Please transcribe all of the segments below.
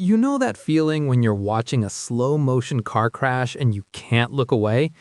You know that feeling when you're watching a slow-motion car crash and you can't look away?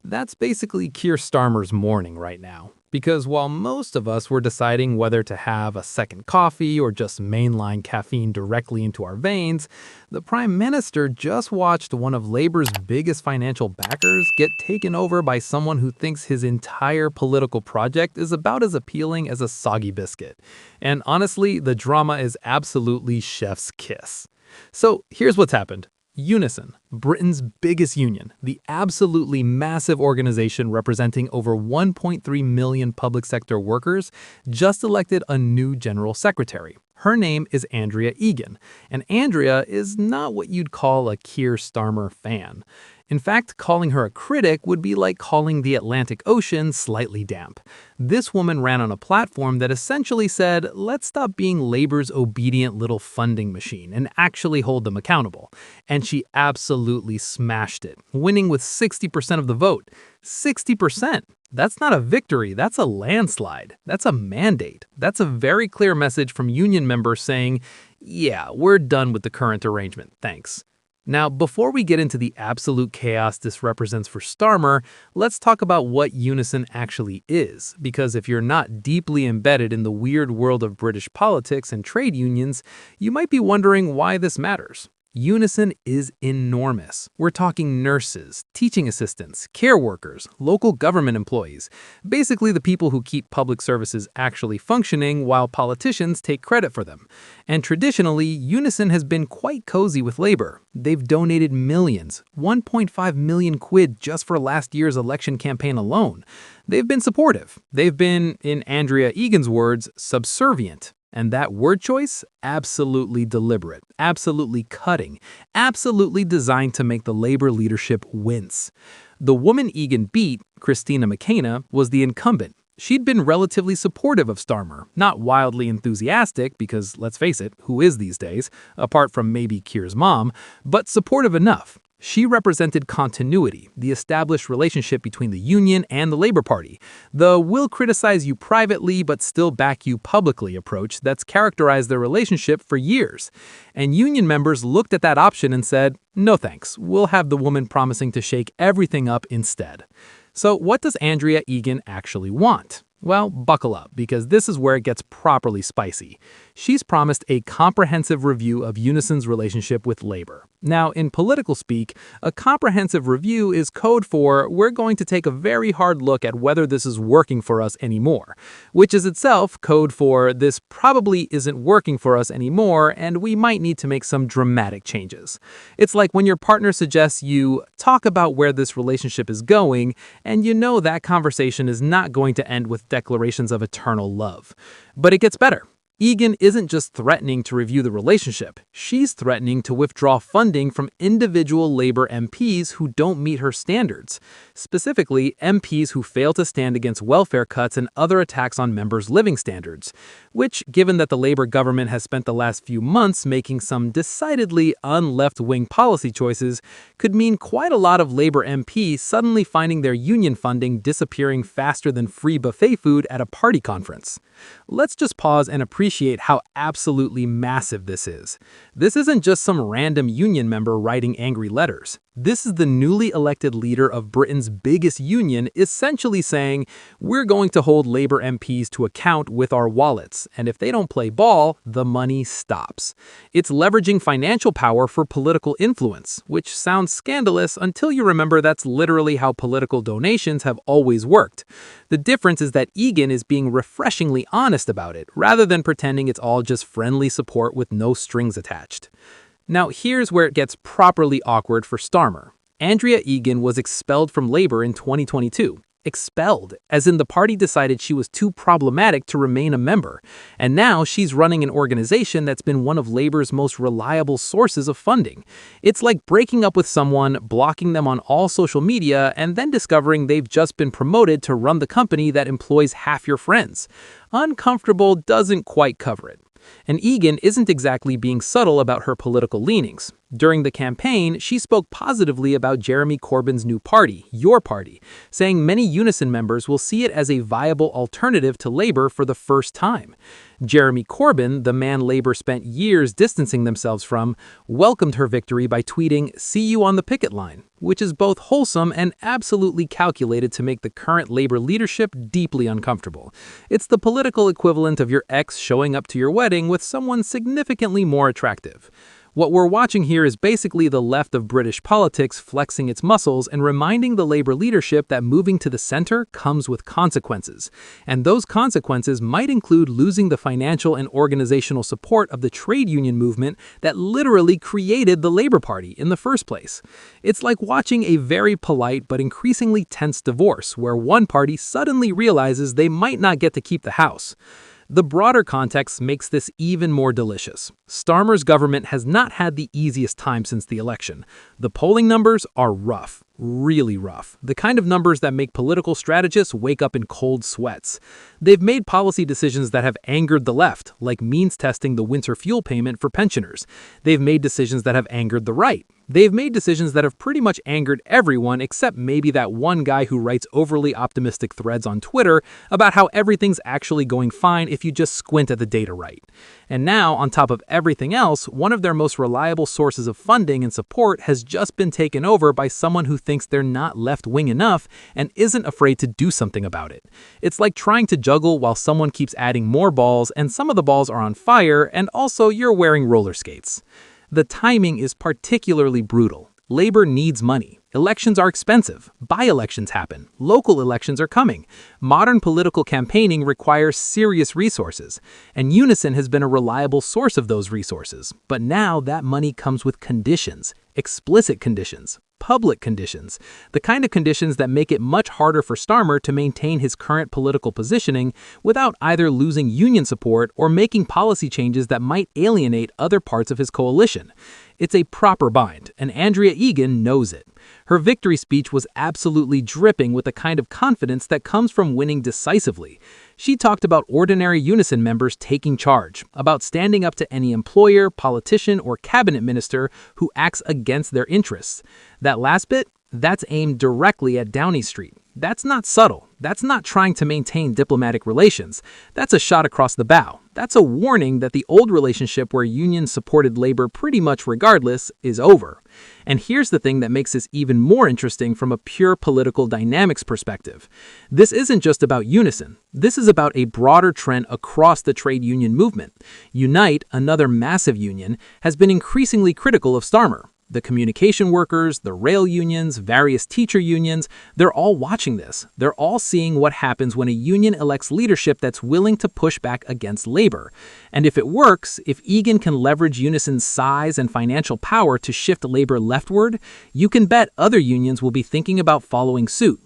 That's basically Keir Starmer's morning right now. Because while most of us were deciding whether to have a second coffee or just mainline caffeine directly into our veins, the Prime Minister just watched one of Labour's biggest financial backers get taken over by someone who thinks his entire political project is about as appealing as a soggy biscuit. And honestly, the drama is absolutely chef's kiss. So here's what's happened. Unison, Britain's biggest union, the absolutely massive organization representing over 1.3 million public sector workers, just elected a new general secretary. Her name is Andrea Egan, and Andrea is not what you'd call a Keir Starmer fan. In fact, calling her a critic would be like calling the Atlantic Ocean slightly damp. This woman ran on a platform that essentially said, let's stop being Labour's obedient little funding machine and actually hold them accountable. And she absolutely smashed it, winning with 60% of the vote. 60%! That's not a victory, that's a landslide. That's a mandate. That's a very clear message from union members saying, yeah, we're done with the current arrangement, thanks. Now, before we get into the absolute chaos this represents for Starmer, let's talk about what Unison actually is, because if you're not deeply embedded in the weird world of British politics and trade unions, you might be wondering why this matters. Unison is enormous. We're talking nurses, teaching assistants, care workers, local government employees, basically the people who keep public services actually functioning while politicians take credit for them. And traditionally, Unison has been quite cozy with Labour. They've donated millions, 1.5 million quid just for last year's election campaign alone. They've been supportive. They've been, in Andrea Egan's words, subservient. And that word choice? Absolutely deliberate, absolutely cutting, absolutely designed to make the Labour leadership wince. The woman Egan beat, Christina McKenna, was the incumbent. She'd been relatively supportive of Starmer, not wildly enthusiastic because, let's face it, who is these days, apart from maybe Keir's mom, but supportive enough. She represented continuity, the established relationship between the union and the Labour Party, the we'll criticize you privately but still back you publicly approach that's characterized their relationship for years. And union members looked at that option and said, no thanks, we'll have the woman promising to shake everything up instead. So what does Andrea Egan actually want? Well, buckle up, because this is where it gets properly spicy. She's promised a comprehensive review of Unison's relationship with Labour. Now, in political speak, a comprehensive review is code for we're going to take a very hard look at whether this is working for us anymore, which is itself code for this probably isn't working for us anymore and we might need to make some dramatic changes. It's like when your partner suggests you talk about where this relationship is going and you know that conversation is not going to end with declarations of eternal love. But it gets better. Egan isn't just threatening to review the relationship, she's threatening to withdraw funding from individual Labour MPs who don't meet her standards, specifically MPs who fail to stand against welfare cuts and other attacks on members' living standards, which, given that the Labour government has spent the last few months making some decidedly un-left-wing policy choices, could mean quite a lot of Labour MPs suddenly finding their union funding disappearing faster than free buffet food at a party conference. Let's just pause and appreciate how absolutely massive this is. This isn't just some random union member writing angry letters. This is the newly elected leader of Britain's biggest union essentially saying, we're going to hold Labour MPs to account with our wallets, and if they don't play ball, the money stops. It's leveraging financial power for political influence, which sounds scandalous until you remember that's literally how political donations have always worked. The difference is that Egan is being refreshingly honest about it, rather than pretending it's all just friendly support with no strings attached. Now, here's where it gets properly awkward for Starmer. Andrea Egan was expelled from Labour in 2022. Expelled, as in the party decided she was too problematic to remain a member. And now she's running an organization that's been one of Labour's most reliable sources of funding. It's like breaking up with someone, blocking them on all social media, and then discovering they've just been promoted to run the company that employs half your friends. Uncomfortable doesn't quite cover it. And Egan isn't exactly being subtle about her political leanings. During the campaign, she spoke positively about Jeremy Corbyn's new party, Your Party, saying many Unison members will see it as a viable alternative to Labour for the first time. Jeremy Corbyn, the man Labour spent years distancing themselves from, welcomed her victory by tweeting, "See you on the picket line," which is both wholesome and absolutely calculated to make the current Labour leadership deeply uncomfortable. It's the political equivalent of your ex showing up to your wedding with someone significantly more attractive. What we're watching here is basically the left of British politics flexing its muscles and reminding the Labour leadership that moving to the centre comes with consequences. And those consequences might include losing the financial and organizational support of the trade union movement that literally created the Labour Party in the first place. It's like watching a very polite but increasingly tense divorce where one party suddenly realizes they might not get to keep the house. The broader context makes this even more delicious. Starmer's government has not had the easiest time since the election. The polling numbers are rough, really rough, the kind of numbers that make political strategists wake up in cold sweats. They've made policy decisions that have angered the left, like means testing the winter fuel payment for pensioners. They've made decisions that have angered the right. They've made decisions that have pretty much angered everyone except maybe that one guy who writes overly optimistic threads on Twitter about how everything's actually going fine if you just squint at the data right. And now, on top of everything else, one of their most reliable sources of funding and support has just been taken over by someone who thinks they're not left-wing enough and isn't afraid to do something about it. It's like trying to juggle while someone keeps adding more balls and some of the balls are on fire and also you're wearing roller skates. The timing is particularly brutal. Labour needs money. Elections are expensive. By-elections happen. Local elections are coming. Modern political campaigning requires serious resources, and Unison has been a reliable source of those resources. But now that money comes with conditions, explicit conditions, public conditions, the kind of conditions that make it much harder for Starmer to maintain his current political positioning without either losing union support or making policy changes that might alienate other parts of his coalition. It's a proper bind, and Andrea Egan knows it. Her victory speech was absolutely dripping with the kind of confidence that comes from winning decisively. She talked about ordinary Unison members taking charge, about standing up to any employer, politician, or cabinet minister who acts against their interests. That last bit, that's aimed directly at Downing Street. That's not subtle. That's not trying to maintain diplomatic relations. That's a shot across the bow. That's a warning that the old relationship where unions supported Labour pretty much regardless is over. And here's the thing that makes this even more interesting from a pure political dynamics perspective. This isn't just about Unison. This is about a broader trend across the trade union movement. Unite, another massive union, has been increasingly critical of Starmer. The communication workers, the rail unions, various teacher unions, they're all watching this. They're all seeing what happens when a union elects leadership that's willing to push back against Labour. And if it works, if Egan can leverage Unison's size and financial power to shift Labour leftward, you can bet other unions will be thinking about following suit.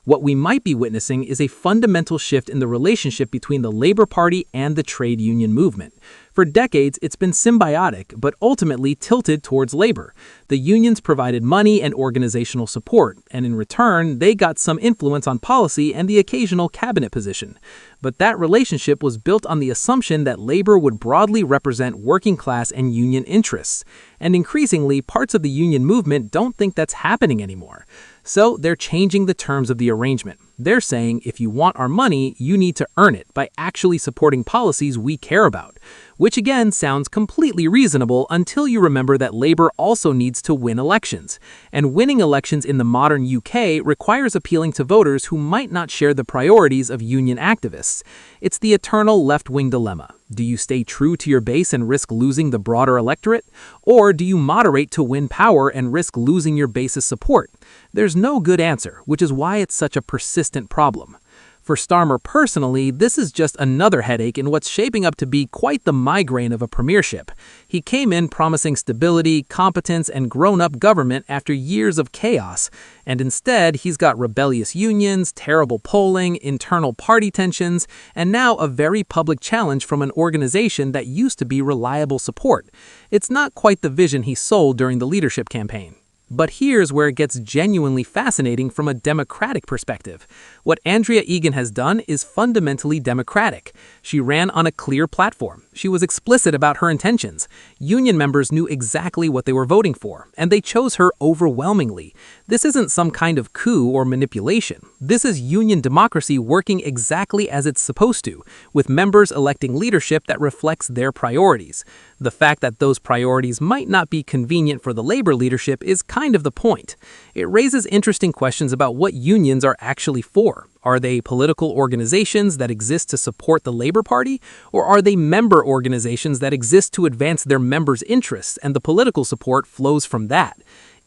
What we might be witnessing is a fundamental shift in the relationship between the Labour Party and the trade union movement. For decades, it's been symbiotic, but ultimately tilted towards Labour. The unions provided money and organizational support, and in return, they got some influence on policy and the occasional cabinet position. But that relationship was built on the assumption that Labour would broadly represent working class and union interests. And increasingly, parts of the union movement don't think that's happening anymore. So they're changing the terms of the arrangement. They're saying if you want our money, you need to earn it by actually supporting policies we care about. Which again sounds completely reasonable until you remember that Labour also needs to win elections. And winning elections in the modern UK requires appealing to voters who might not share the priorities of union activists. It's the eternal left-wing dilemma. Do you stay true to your base and risk losing the broader electorate? Or do you moderate to win power and risk losing your base's support? There's no good answer, which is why it's such a persistent problem. For Starmer personally, this is just another headache in what's shaping up to be quite the migraine of a premiership. He came in promising stability, competence, and grown-up government after years of chaos, and instead he's got rebellious unions, terrible polling, internal party tensions, and now a very public challenge from an organization that used to be reliable support. It's not quite the vision he sold during the leadership campaign. But here's where it gets genuinely fascinating from a democratic perspective. What Andrea Egan has done is fundamentally democratic. She ran on a clear platform. She was explicit about her intentions. Union members knew exactly what they were voting for, and they chose her overwhelmingly. This isn't some kind of coup or manipulation. This is union democracy working exactly as it's supposed to, with members electing leadership that reflects their priorities. The fact that those priorities might not be convenient for the labor leadership is kind of the point. It raises interesting questions about what unions are actually for. Are they political organizations that exist to support the Labor Party, or are they member organizations that exist to advance their members' interests and the political support flows from that?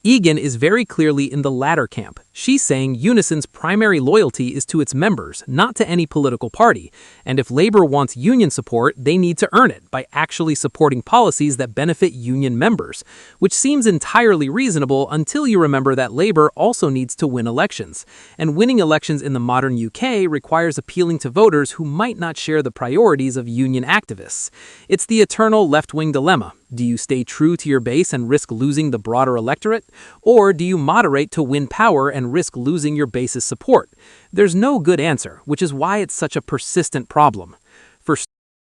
Egan is very clearly in the latter camp. She's saying Unison's primary loyalty is to its members, not to any political party. And if Labor wants union support, they need to earn it by actually supporting policies that benefit union members, which seems entirely reasonable until you remember that Labor also needs to win elections. And winning elections in the modern UK requires appealing to voters who might not share the priorities of union activists. It's the eternal left-wing dilemma. Do you stay true to your base and risk losing the broader electorate? Or do you moderate to win power and risk losing your base's support? There's no good answer, which is why it's such a persistent problem.